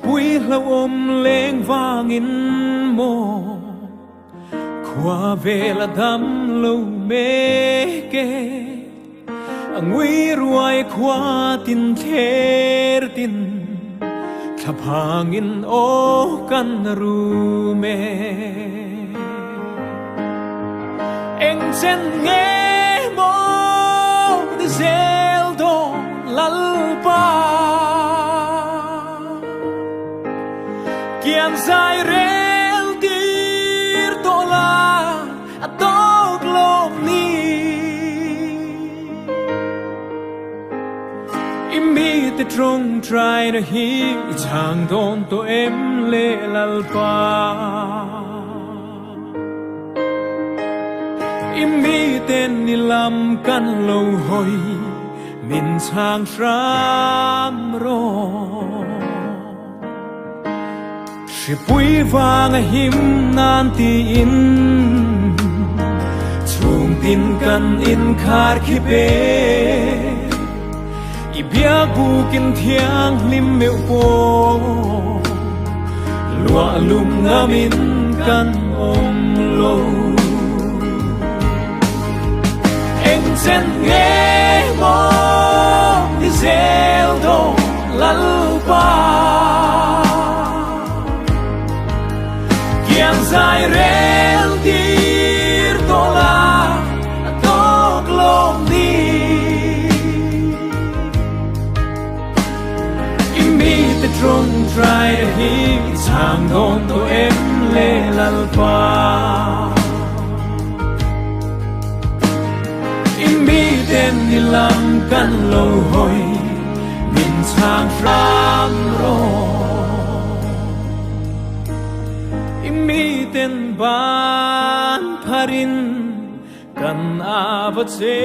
bụi lâu ôm lên vang in mồ qua về là đắm lâu mê kê nguy ruồi qua tin thế tin thập hàng in ô căn ru mê anh chân nghe mô đi gieo đồ lal pa kian sai rel tir tola atok lom ni imi te trong trai na hi chang don to em le lal pa imi ten ni lam kan lo hoi min chang ram ro bụi vàng him nan ti in chung tin kan in khar khi be i bia bu kin thiang lim meu po lua lum ngamin kan om lo anh chân nghe mo đi gieo do lal pa kian sai rel tir tola tok lom ni imi te trong trai hi chang don to em le lal pa imi ten ni lam kan lo hoi min chang ram ro mi tên ban parin kan avache